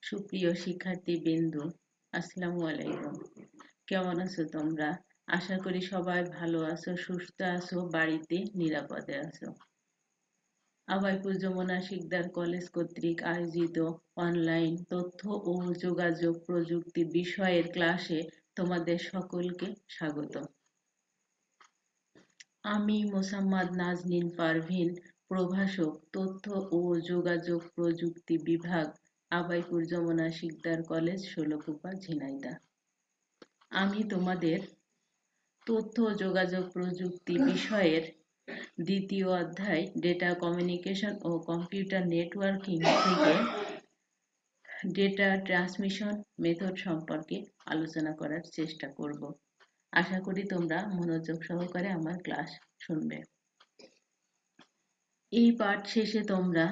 সুপ্রিয় শিক্ষার্থীবৃন্দ, আসসালামু আলাইকুম। কেমন আছো তোমরা? আশা করি সবাই ভালো আছো, সুস্থ আছো, বাড়িতে নিরাপদে আছো। আবাইপুর যমুনা শিকদার কলেজ কর্তৃক আয়োজিত অনলাইন তথ্য ও যোগাযোগ প্রযুক্তি বিষয়ের ক্লাসে তোমাদের সকলকে স্বাগত। আমি মোসাম্মদ নাজনীন পারভীন, প্রভাষক, তথ্য ও যোগাযোগ প্রযুক্তি বিভাগ, আবাইপুর যমুনা শিকদার কলেজ, ষোলকুপা, ঝিনাইদহ। আমি তোমাদের তথ্য যোগাযোগ প্রযুক্তি বিষয়ের দ্বিতীয় অধ্যায় ডেটা কমিউনিকেশন ও কম্পিউটার নেটওয়ার্কিং থেকে ডেটা ট্রান্সমিশন মেথড সম্পর্কে আলোচনা করার চেষ্টা করব। আশা করি তোমরা মনোযোগ সহকারে আমার ক্লাস শুনবে। এই পাঠ শেষে তোমরা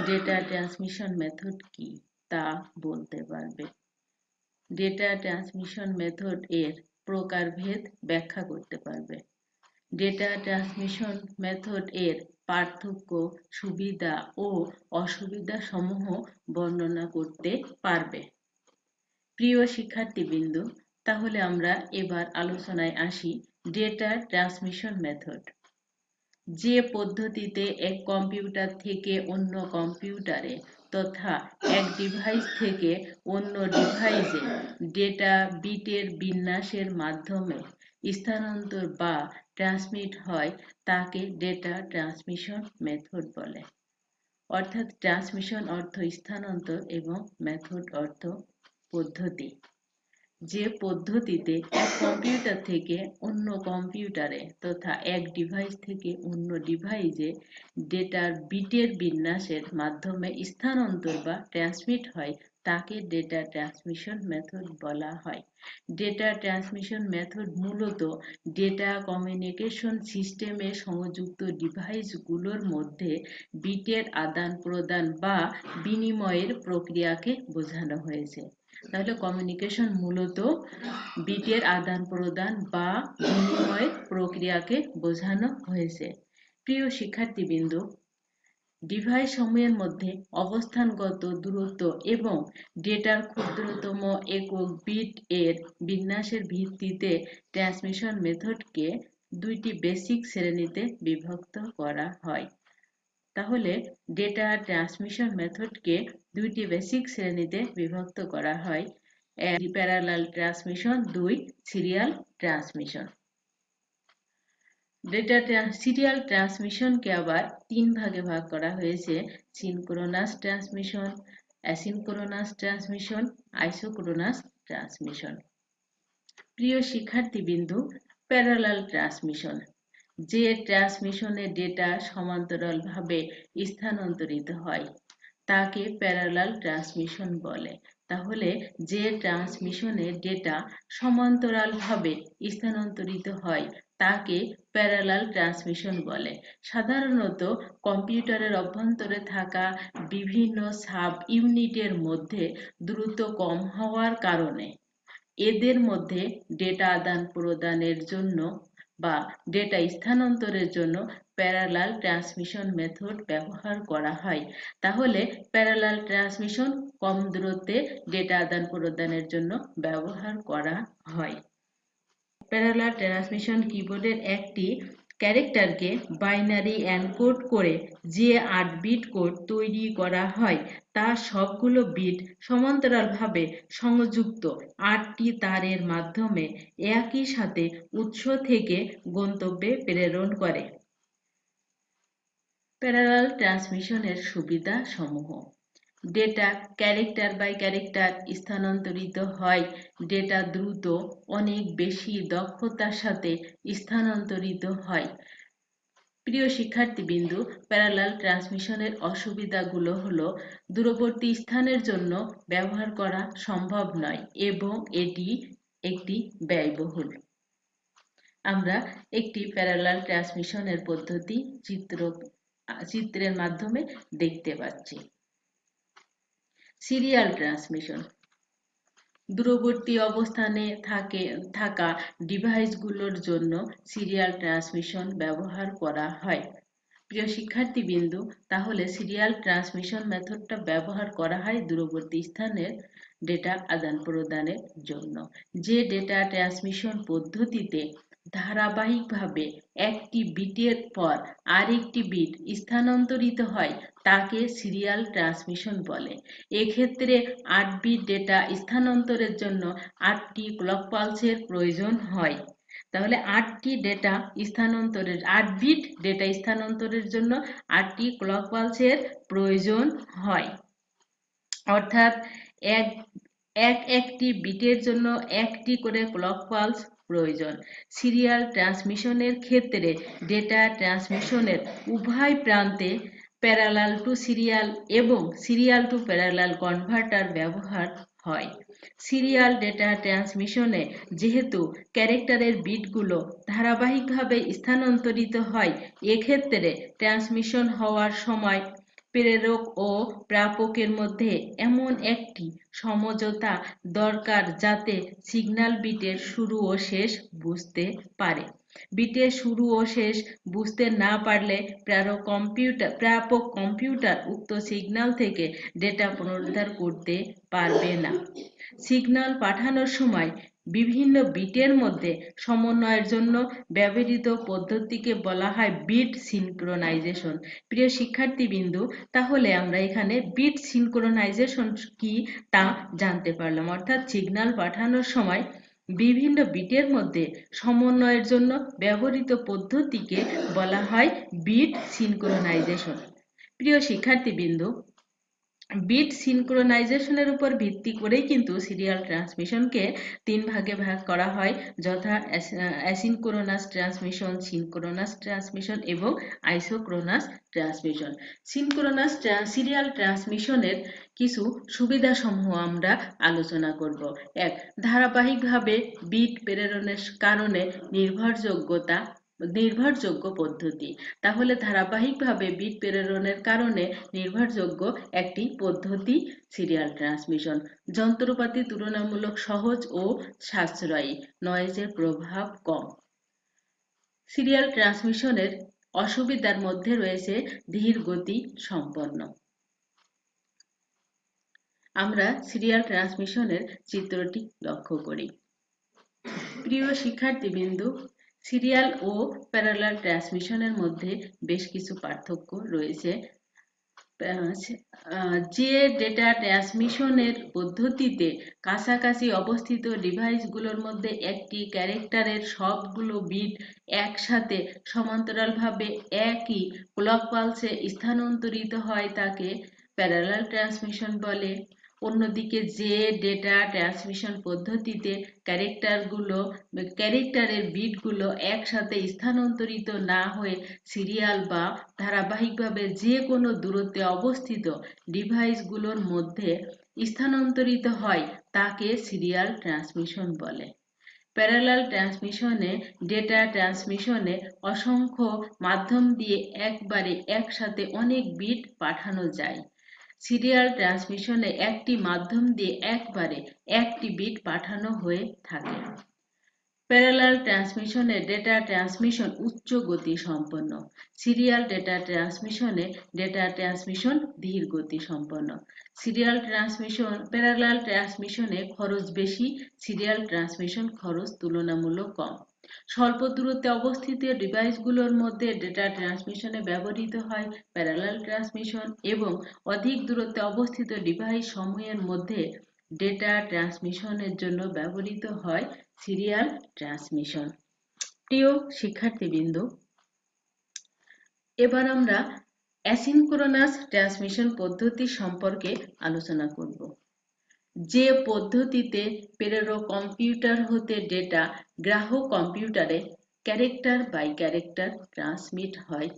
ডেটা ট্রান্সমিশন মেথড কি তা বলতে পারবে। ডেটা ট্রান্সমিশন মেথড এর প্রকারভেদ ব্যাখ্যা করতে পারবে। ডেটা ট্রান্সমিশন মেথড এর পার্থক্য, সুবিধা ও অসুবিধা সমূহ বর্ণনা করতে পারবে। প্রিয় শিক্ষার্থীবৃন্দ, তাহলে আমরা এবার আলোচনায় আসি ডেটা ট্রান্সমিশন মেথড। যে পদ্ধতিতে এক কম্পিউটার থেকে অন্য কম্পিউটারে তথা এক ডিভাইস থেকে অন্য ডিভাইসে ডেটা বিটের বিন্যাসের মাধ্যমে স্থানান্তর বা ট্রান্সমিট হয় তাকে ডেটা ট্রান্সমিশন মেথড বলে। অর্থাৎ ট্রান্সমিশন অর্থ স্থানান্তর এবং মেথড অর্থ পদ্ধতি। যে পদ্ধতিতে এক কম্পিউটার থেকে অন্য কম্পিউটারে তথা এক ডিভাইস থেকে অন্য ডিভাইসে ডেটার বিটের বিন্যাসের মাধ্যমে স্থানান্তর বা ট্রান্সমিট হয় তাকে ডেটা ট্রান্সমিশন মেথড বলা হয়। ডেটা ট্রান্সমিশন মেথড মূলত ডেটা কমিউনিকেশন সিস্টেমে সংযুক্ত ডিভাইসগুলোর মধ্যে বিটের আদান প্রদান বা বিনিময়ের প্রক্রিয়াকে বোঝানো হয়েছে। তাহলে কমিউনিকেশন মূলত বিটের আদান প্রদান বা বিনিময়ের প্রক্রিয়াকে বোঝানো হয়েছে। প্রিয় শিক্ষার্থীবৃন্দ, ডিভাইস সমূহের মধ্যে অবস্থানগত দূরত্ব এবং ডেটার ক্ষুদ্রতম একক বিট এর বিন্যাসের ভিত্তিতে ট্রান্সমিশন মেথডকে দুইটি বেসিক শ্রেণীতে বিভক্ত করা হয়। তাহলে ডেটা ট্রান্সমিশন মেথডকে দুইটি বেসিক শ্রেণীতে বিভক্ত করা হয়। এক, প্যারালাল ট্রান্সমিশন, দুই, সিরিয়াল ট্রান্সমিশন। ডেটা সিরিয়াল ট্রান্সমিশনকে আবার তিন ভাগে ভাগ করা হয়েছে: synchronous transmission, asynchronous transmission, isochronous transmission. প্রিয় শিক্ষার্থীবৃন্দ, প্যারালাল ট্রান্সমিশন, যে ট্রান্সমিশনে ডেটা সমান্তরালভাবে স্থানান্তরিত হয় তাকে প্যারালাল ট্রান্সমিশন বলে। তাহলে যে ট্রান্সমিশনে ডেটা সমান্তরালভাবে স্থানান্তরিত হয় তাকে প্যারালাল ট্রান্সমিশন বলে। সাধারণত কম্পিউটারের অভ্যন্তরে থাকা বিভিন্ন সাব ইউনিটের মধ্যে দ্রুত কম হওয়ার কারণে এদের মধ্যে ডেটা আদান প্রদানের জন্য বা ডেটা স্থানান্তরের জন্য প্যারালাল ট্রান্সমিশন মেথড ব্যবহার করা হয়। তাহলে প্যারালাল ট্রান্সমিশন কম দূরত্বে ডেটা আদান প্রদানের জন্য ব্যবহার করা হয়। প্যারালাল ট্রান্সমিশন কিবোর্ডের একটি ক্যারেক্টারকে বাইনারি এনকোড করে যে 8 বিট কোড তৈরি করা হয় তার সবগুলো বিট সমান্তরালভাবে সংযুক্ত 8টি তারের মাধ্যমে একই সাথে উৎস থেকে গন্তব্যে প্রেরণ করে। প্যারালাল ট্রান্সমিশনের সুবিধা সমূহ: ডেটা ক্যারেক্টার বাই ক্যারেক্টার স্থানান্তরিত হয়। ডেটা দ্রুত, অনেক বেশি দক্ষতার সাথে স্থানান্তরিত হয়। প্রিয় শিক্ষার্থীবৃন্দ, প্যারালাল ট্রান্সমিশনের অসুবিধাগুলো হলো দূরবর্তী স্থানের জন্য ব্যবহার করা সম্ভব নয় এবং এটি একটি ব্যয়বহুল। আমরা একটি প্যারালাল ট্রান্সমিশনের পদ্ধতি চিত্রের মাধ্যমে দেখতে পাচ্ছি। সিরিয়াল ট্রান্সমিশন, দূরবর্তী অবস্থানে থাকা ডিভাইসগুলোর জন্য সিরিয়াল ট্রান্সমিশন ব্যবহার করা হয়। প্রিয় শিক্ষার্থীবৃন্দু, তাহলে সিরিয়াল ট্রান্সমিশন মেথডটা ব্যবহার করা হয় দূরবর্তী স্থানের ডেটা আদান প্রদানের জন্য। যে ডেটা ট্রান্সমিশন পদ্ধতিতে ধারাবাহিকভাবে একটি বিটের পর আরেকটি বিট স্থানান্তরিত হয় তাকে সিরিয়াল ট্রান্সমিশন বলে। এক্ষেত্রে 8 বিট ডেটা স্থানান্তরের জন্য 8টি ক্লক পালসের প্রয়োজন হয়। তাহলে 8 বিট ডেটা স্থানান্তরের জন্য 8টি ক্লক পালসের প্রয়োজন হয়। অর্থাৎ এক একটি বিটের জন্য একটি করে ক্লক পালস প্রয়োজন। সিরিয়াল ট্রান্সমিশনের ক্ষেত্রে ডেটা ট্রান্সমিশনের উভয় প্রান্তে প্যারালাল টু সিরিয়াল এবং সিরিয়াল টু প্যারালাল কনভার্টার ব্যবহার হয়। সিরিয়াল ডেটা ট্রান্সমিশনে যেহেতু ক্যারেক্টারের বিটগুলো ধারাবাহিকভাবে স্থানান্তরিত হয়, এক্ষেত্রে ট্রান্সমিশন হওয়ার সময় প্রেরক ও প্রাপকের মধ্যে এমন একটি সমঝোতা দরকার যাতে সিগন্যাল বিটের শুরু ও শেষ বুঝতে পারে। বিটের শুরু ও শেষ বুঝতে না পারলে প্রাপক কম্পিউটার উক্ত সিগন্যাল থেকে ডেটা পুনরুদ্ধার করতে পারবে না। সিগন্যাল পাঠানোর সময় বিভিন্ন বিটের মধ্যে সমন্বয়ের জন্য ব্যবহৃত পদ্ধতিকে বলা হয় বিট সিনক্রোনাইজেশন। প্রিয় শিক্ষার্থীবৃন্দু, তাহলে আমরা এখানে বিট সিনক্রোনাইজেশন কি তা জানতে পারলাম। অর্থাৎ সিগন্যাল পাঠানোর সময় বিভিন্ন বিটের মধ্যে সমন্বয়ের জন্য ব্যবহৃত পদ্ধতিকে বলা হয় বিট সিনক্রোনাইজেশন। প্রিয় শিক্ষার্থীবৃন্দু, বিট সিনক্রোনাইজেশনের উপর ভিত্তি করেই কিন্তু সিরিয়াল ট্রান্সমিশনকে 3 ভাগে ভাগ করা হয়, যথা অ্যাসিনক্রোনাস ট্রান্সমিশন, সিনক্রোনাস ট্রান্সমিশন এবং আইসোক্রোনাস ট্রান্সমিশন। সিরিয়াল ট্রান্সমিশনের কিছু সুবিধাসমূহ আমরা আলোচনা করব। 1. ধারাবাহিকভাবে বিট প্রেরণের কারণে নির্ভরযোগ্য পদ্ধতি। তাহলে ধারাবাহিকভাবে বিট প্রেরণের কারণে নির্ভরযোগ্য একটি পদ্ধতি সিরিয়াল ট্রান্সমিশন। যন্ত্রপাতি তুলনামূলক সহজ ও সাশ্রয়ী, নয়েজের প্রভাব কম। সিরিয়াল ট্রান্সমিশনের অসুবিধার মধ্যে রয়েছে ধীর গতি সম্পন্ন। আমরা সিরিয়াল ট্রান্সমিশনের চিত্রটি লক্ষ্য করি। প্রিয় শিক্ষার্থীবৃন্দু, সিরিয়াল ও প্যারালাল ট্রান্সমিশনের মধ্যে বেশ কিছু পার্থক্য রয়েছে। যে ডেটা ট্রান্সমিশনের পদ্ধতিতে কাছাকাছি অবস্থিত ডিভাইসগুলোর মধ্যে একটি ক্যারেক্টারের সবগুলো বিট একসাথে সমান্তরালভাবে একই ক্লক পালসে স্থানান্তরিত হয় তাকে প্যারালাল ট্রান্সমিশন বলে। অন্যদিকে যে ডেটা ট্রান্সমিশন পদ্ধতিতে ক্যারেক্টারের বিটগুলো একসাথে স্থানান্তরিত না হয়ে সিরিয়াল বা ধারাবাহিকভাবে যে কোনো দূরত্বে অবস্থিত ডিভাইসগুলোর মধ্যে স্থানান্তরিত হয় তাকে সিরিয়াল ট্রান্সমিশন বলে। প্যারালাল ট্রান্সমিশনে ডেটা ট্রান্সমিশনে অসংখ্য মাধ্যম দিয়ে একবারে একসাথে অনেক বিট পাঠানো যায়। সিরিয়াল ট্রান্সমিশনে একটি মাধ্যম দিয়ে একবারে একটি বিট পাঠানো হয়ে থাকে। প্যারালাল ট্রান্সমিশনে ডেটা ট্রান্সমিশন উচ্চ গতি সম্পন্ন। সিরিয়াল ডেটা ট্রান্সমিশনে ডেটা ট্রান্সমিশন ধীর গতি সম্পন্ন। প্যারালাল ট্রান্সমিশনে খরচ বেশি, সিরিয়াল ট্রান্সমিশন খরচ তুলনামূলক কম। স্বল্প দূরত্বে অবস্থিত ডিভাইসগুলোর মধ্যে ডেটা ট্রান্সমিশনে ব্যবহৃত হয় প্যারালাল ট্রান্সমিশন এবং অধিক দূরত্বে অবস্থিত ডিভাইস সমূহের মধ্যে ডেটা ট্রান্সমিশনের জন্য ব্যবহৃত হয় সিরিয়াল ট্রান্সমিশন। প্রিয় শিক্ষার্থীবৃন্দ, এবার আমরা অ্যাসিনক্রোনাস ট্রান্সমিশন পদ্ধতি সম্পর্কে আলোচনা করব। যে পদ্ধতিতে প্রেরক কম্পিউটার হতে ডেটা গ্রাহক কম্পিউটারে ক্যারেক্টার বাই ক্যারেক্টার ট্রান্সমিট হয়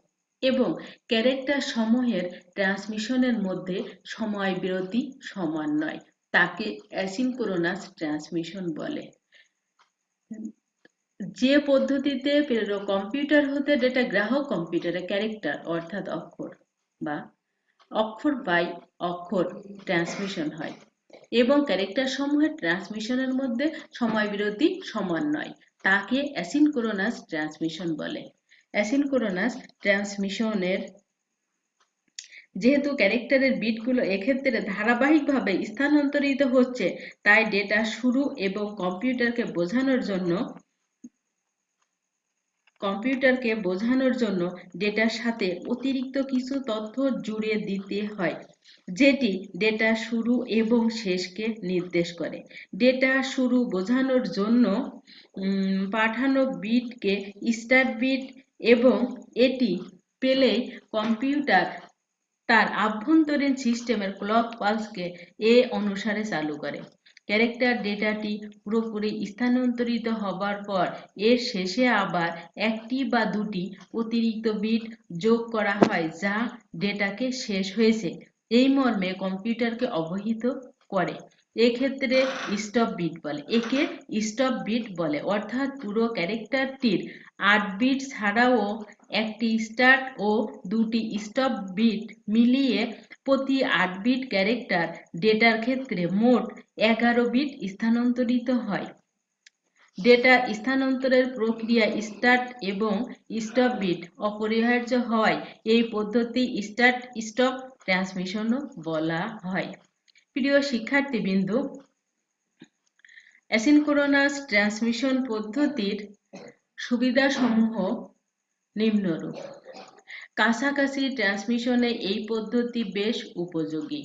এবং ক্যারেক্টার সমূহের ট্রান্সমিশনের মধ্যে সময় বিরতি সমান নয়, তাকে অ্যাসিনক্রোনাস ট্রান্সমিশন বলে। যে পদ্ধতিতে প্রেরক কম্পিউটার হতে ডেটা গ্রাহক কম্পিউটারে ক্যারেক্টার অর্থাৎ অক্ষর বাই অক্ষর ট্রান্সমিশন হয় এবং ক্যারেক্টার সমূহের ট্রান্সমিশনের মধ্যে সময় বিরতি সমান নয়, তাকে অ্যাসিনক্রোনাস ট্রান্সমিশন বলে। অ্যাসিনক্রোনাস ট্রান্সমিশনের যেহেতু ক্যারেক্টারের বিটগুলো এক্ষেত্রে ধারাবাহিকভাবে স্থানান্তরিত হচ্ছে, তাই ডেটা শুরু এবং কম্পিউটারকে বোঝানোর জন্য ডেটার সাথে অতিরিক্ত কিছু তথ্য জুড়ে দিতে হয়, যেটি ডেটা শুরু এবং শেষকে নির্দেশ করে। ডেটা শুরু বোঝানোর জন্য পাঠানো বিটকে স্টার্ট বিট, এবং এটি পেলেই কম্পিউটার তার আভ্যন্তরীণ সিস্টেমের ক্লক পালসকে এ অনুসারে চালু করে। ক্যারেক্টার ডেটাটি পুরোপুরি স্থানান্তরিত হবার পর এর শেষে আবার একটি বা দুটি অতিরিক্ত বিট যোগ করা হয়, যা ডেটাকে শেষ হয়েছে এই মর্মে কম্পিউটারকে অবহিত করে। এক্ষেত্রে একে স্টপ বিট বলে, অর্থাৎ পুরো ক্যারেক্টারটির 8 বিট ছাড়াও একটি স্টার্ট ও দুটি স্টপ বিট মিলিয়ে প্রতি 8 বিট ক্যারেক্টার ডেটার ক্ষেত্রে মোট 11 বিট স্থানান্তরিত হয়। ডেটা স্থানান্তরের প্রক্রিয়া স্টার্ট এবং স্টপ বিট অপরিহার্য হওয়ায় এই পদ্ধতি স্টার্ট স্টপ ট্রান্সমিশনও বলা হয়। প্রিয় শিক্ষার্থীবৃন্দ, অ্যাসিনক্রোনাস ট্রান্সমিশন পদ্ধতির সুবিধাসমূহ নিম্নরূপ। কাছাকাছি ট্রান্সমিশনে এই পদ্ধতি বেশ উপযোগী।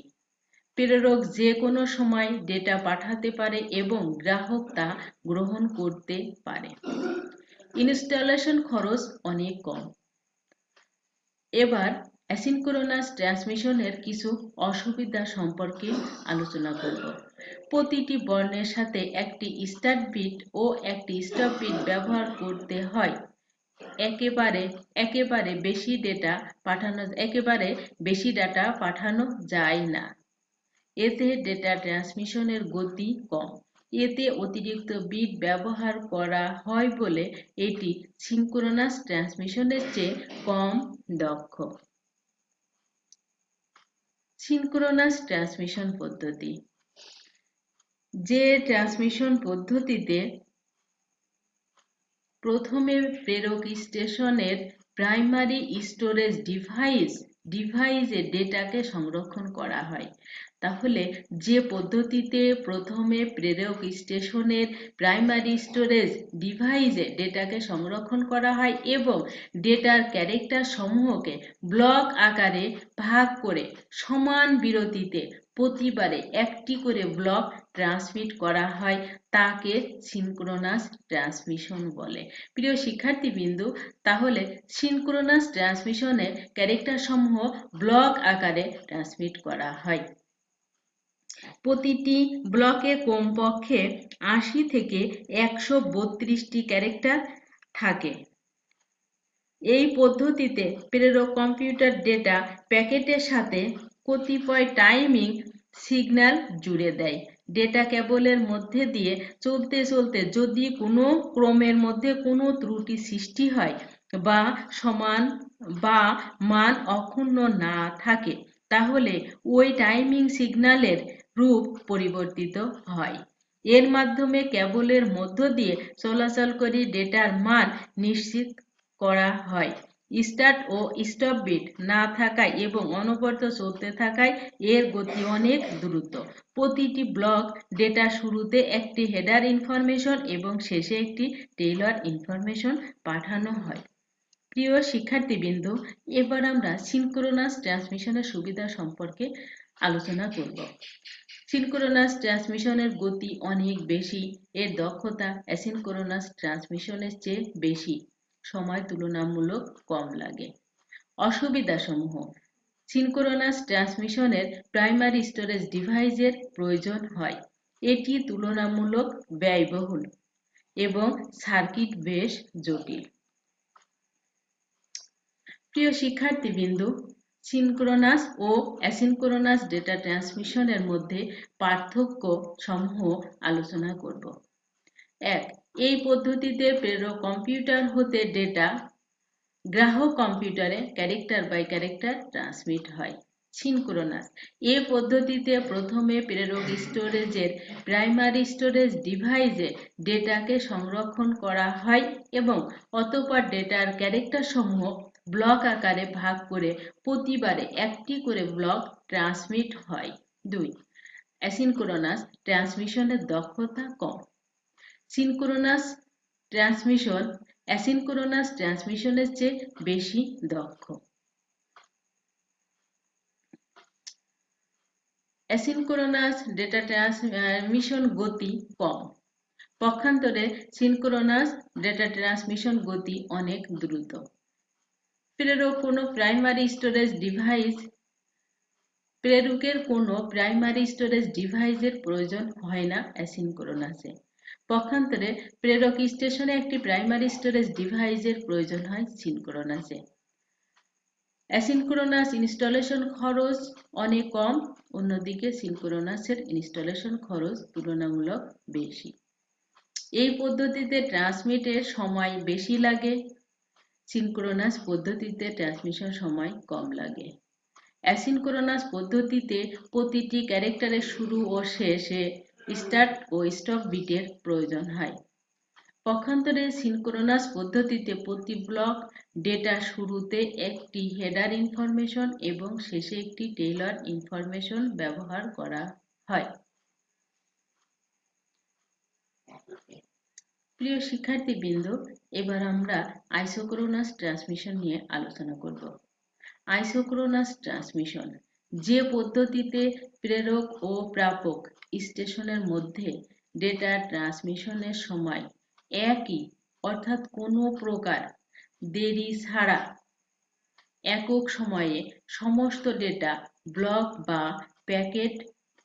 প্রেরক যে কোনো সময় ডেটা পাঠাতে পারে এবং গ্রাহক তা গ্রহণ করতে পারে। ইনস্টলেশন খরচ অনেক কম। এবার অ্যাসিনক্রোনাস ট্রান্সমিশনের কিছু অসুবিধা সম্পর্কে আলোচনা করব। প্রতিটি বর্ণের সাথে একটি স্টার্ট বিট ও একটি স্টপ বিট ব্যবহার করতে হয়। একেবারে বেশি ডাটা পাঠানো যায় না। এতে ডেটা ট্রান্সমিশনের গতি কম। এতে অতিরিক্ত বিট ব্যবহার করা হয় বলে এটি সিনক্রোনাস ট্রান্সমিশনের চেয়ে কম দক্ষ। সিনক্রোনাস ট্রান্সমিশন পদ্ধতি। যে ট্রান্সমিশন পদ্ধতিতে প্রথমে প্রেরক স্টেশনের প্রাইমারি স্টোরেজ ডিভাইসে ডেটাকে সংরক্ষণ করা হয়। তাহলে যে পদ্ধতিতে প্রথমে প্রেরক স্টেশনের প্রাইমারি স্টোরেজ ডিভাইসে ডেটাকে সংরক্ষণ করা হয় এবং ডেটার ক্যারেক্টার সমূহকে ব্লক আকারে ভাগ করে সমান বিরতিতে প্রতিবারে একটি করে ব্লক ট্রান্সমিট করা হয়, তাকে সিনক্রোনাস ট্রান্সমিশন বলে। প্রিয় শিক্ষার্থীবৃন্দ, তাহলে সিনক্রোনাস ট্রান্সমিশনে ক্যারেক্টার সমূহ ব্লক আকারে ট্রান্সমিট করা হয়। প্রতিটি ব্লকে কমপক্ষে 80 থেকে 132টি ক্যারেক্টার থাকে। এই পদ্ধতিতে প্রেরক কম্পিউটার ডেটা প্যাকেটের সাথে কতিপয় টাইমিং সিগন্যাল জুড়ে দেয়। ডেটা কেবলের মধ্যে দিয়ে চলতে চলতে যদি কোনো ক্রমের মধ্যে কোনো ত্রুটি সৃষ্টি হয় বা মান অক্ষুণ্ণ না থাকে, তাহলে ওই টাইমিং সিগন্যালের রূপ পরিবর্তিত হয়। এর মাধ্যমে কেবলের মধ্য দিয়ে চলাচল করে ডেটার মান নিশ্চিত করা হয়। স্টার্ট ও স্টপ বিট না থাকায় এবং অনবরত চলতে থাকায় এর গতি অনেক দ্রুত। প্রতিটি ব্লক ডেটা শুরুতে একটি হেডার ইনফরমেশন এবং শেষে একটি টেইলর ইনফরমেশন পাঠানো হয়। প্রিয় শিক্ষার্থীবৃন্দ, এবার আমরা সিনক্রোনাস ট্রান্সমিশনের সুবিধা সম্পর্কে আলোচনা করব। সিনক্রোনাস ট্রান্সমিশনের গতি অনেক বেশি। এর দক্ষতা অ্যাসিনক্রোনাস ট্রান্সমিশনের চেয়ে বেশি। সময় তুলনামূলক কম লাগে। অসুবিধাসমূহ: সিনক্রোনাস ট্রান্সমিশনের প্রাইমারি স্টোরেজ ডিভাইসের প্রয়োজন হয়। এটি তুলনামূলক ব্যয়বহুল এবং সার্কিট বেশ জটিল। প্রিয় শিক্ষার্থীবৃন্দ, সিনক্রোনাস ও অ্যাসিনক্রোনাস ডেটা ট্রান্সমিশনের মধ্যে পার্থক্য সমূহ আলোচনা করব। 1. এই পদ্ধতিতে প্রেরক কম্পিউটার হতে ডেটা গ্রাহক কম্পিউটারে ক্যারেক্টার বাই ক্যারেক্টার ট্রান্সমিট হয়। সিনক্রোনাস এ পদ্ধতিতে প্রথমে প্রেরক স্টোরেজের প্রাইমারি স্টোরেজ ডিভাইসে ডেটাকে সংরক্ষণ করা হয় এবং অতঃপর ডেটার ক্যারেক্টারসমূহ ব্লক আকারে ভাগ করে প্রতিবারে একটি করে ব্লক ট্রান্সমিট হয়। 2. অ্যাসিনক্রোনাস ট্রান্সমিশনের দক্ষতা কম। সিনক্রোনাস ট্রান্সমিশন অ্যাসিনক্রোনাস ট্রান্সমিশনের চেয়ে বেশি দক্ষ। অ্যাসিনক্রোনাস ডেটা ট্রান্সমিশন গতি কম। পক্ষান্তরে সিনক্রোনাস ডেটা ট্রান্সমিশন গতি অনেক দ্রুত। প্রেরকের কোনো প্রাইমারি স্টোরেজ ডিভাইসের প্রয়োজন হয় না অ্যাসিনক্রোনাসে। পক্ষান্তরে প্রেরক স্টেশনে একটি প্রাইমারি স্টোরেজ ডিভাইসের প্রয়োজন হয় সিনক্রোনাসে। অ্যাসিনক্রোনাস ইনস্টলেশন খরচ অনেক কম, অন্যদিকে সিনক্রোনাসের ইনস্টলেশন খরচ তুলনামূলক বেশি। এই পদ্ধতিতে ট্রান্সমিটের সময় বেশি লাগে, সিনক্রোনাস পদ্ধতিতে ট্রান্সমিশন সময় কম লাগে। অ্যাসিনক্রোনাস পদ্ধতিতে প্রতিটি ক্যারেক্টারের শুরু ও শেষে স্টার্ট ও স্টপ বিটের প্রয়োজন হয়। পক্ষান্তরে সিনক্রোনাস পদ্ধতিতে প্রতি ব্লক ডেটা শুরুতে একটি হেডার ইনফরমেশন এবং শেষে একটি টেইলর ইনফরমেশন ব্যবহার করা হয়। প্রিয় শিক্ষার্থীবৃন্দ, এবার আমরা আইসোক্রোনাস ট্রান্সমিশন নিয়ে আলোচনা করব। আইসোক্রোনাস ট্রান্সমিশন যে পদ্ধতিতে প্রেরক ও প্রাপক স্টেশনের মধ্যে ডেটা ট্রান্সমিশনের সময় একই অর্থাৎ কোনো প্রকার দেরি ছাড়া একক সময়ে সমস্ত ডেটা ব্লক বা প্যাকেট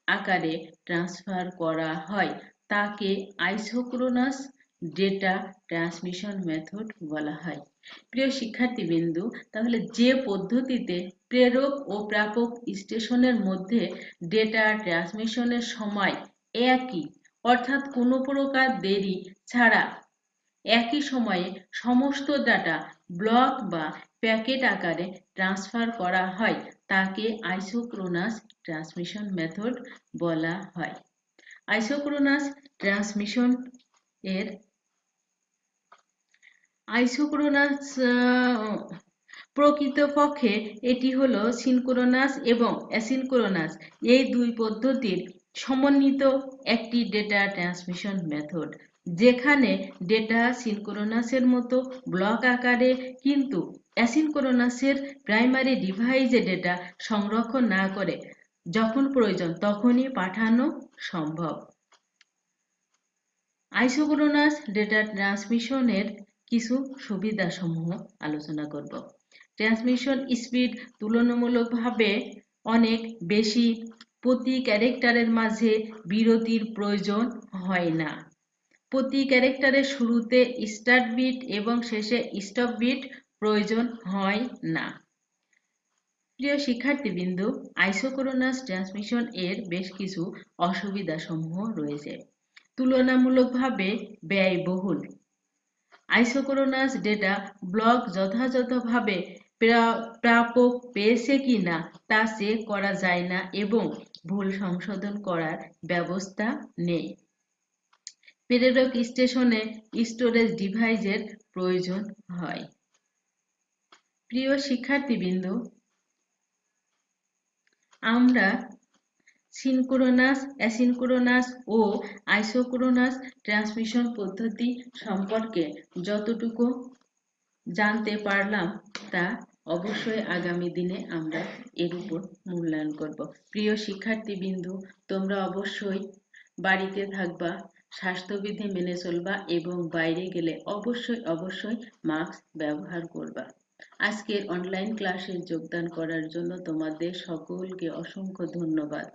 আকারে ট্রান্সফার করা হয় তাকে আইসোক্রোনাস ডেটা ট্রান্সমিশন মেথড বলা হয়। প্রিয় শিক্ষার্থীবৃন্দ, তাহলে যে পদ্ধতিতে প্রেরক ও প্রাপক স্টেশনের মধ্যে ডেটা ট্রান্সমিশনের সময় একই অর্থাৎ কোনো প্রকার দেরি ছাড়া একই সময়ে সমস্ত ডাটা ব্লক বা প্যাকেট আকারে ট্রান্সফার করা হয় তাকে আইসোক্রোনাস ট্রান্সমিশন মেথড বলা হয়। আইসোক্রোনাস ট্রান্সমিশন এর আইসোক্রোনাস প্রকৃতপক্ষে এটি হলো সিনক্রোনাস এবং অ্যাসিনক্রোনাস এই দুই পদ্ধতির সমন্বিত একটি ডেটা ট্রান্সমিশন মেথড, যেখানে ডেটা সিনক্রোনাসের মতো ব্লক আকারে কিন্তু অ্যাসিনক্রোনাসের প্রাইমারি ডিভাইসে ডেটা সংরক্ষণ না করে যখন প্রয়োজন তখনই পাঠানো সম্ভব। আইসোক্রোনাস ডেটা ট্রান্সমিশনের কিছু সুবিধাসমূহ আলোচনা করব। ট্রান্সমিশন স্পিড তুলনামূলকভাবে অনেক বেশি, প্রতি ক্যারেক্টারের মাঝে বিরতির প্রয়োজন হয় না, প্রতি ক্যারেক্টারের শুরুতে স্টার্ট বিট এবং শেষে স্টপ বিট প্রয়োজন হয় না। প্রিয় শিক্ষার্থীবৃন্দ, আইসোক্রোনাস ট্রান্সমিশন এর বেশ কিছু অসুবিধাসমূহ রয়েছে। তুলনামূলকভাবে ব্যয়বহুল। আইসোক্রোনাস ডেটা ব্লক যথাযথভাবে প্রাপক পেয়েছে কিনা তা চেক করা যায় না এবং ভুল সংশোধন করার ব্যবস্থা নেই। প্রেরক স্টেশনে স্টোরেজ ডিভাইসের প্রয়োজন হয়। প্রিয় শিক্ষার্থীবৃন্দ, আমরা সিনক্রোনাস, অ্যাসিনক্রোনাস ও আইসোক্রোনাস ট্রান্সমিশন পদ্ধতি সম্পর্কে যতটুকু জানতে পারলাম তা অবশ্যই আগামী দিনে আমরা এর উপর মূল্যায়ন করব। প্রিয় শিক্ষার্থীবৃন্দ, তোমরা অবশ্যই বাড়িতে থাকবা, স্বাস্থ্যবিধি মেনে চলবা এবং বাইরে গেলে অবশ্যই মাস্ক ব্যবহার করবা। আজকের অনলাইন ক্লাসে যোগদান করার জন্য তোমাদের সকলকে অসংখ্য ধন্যবাদ।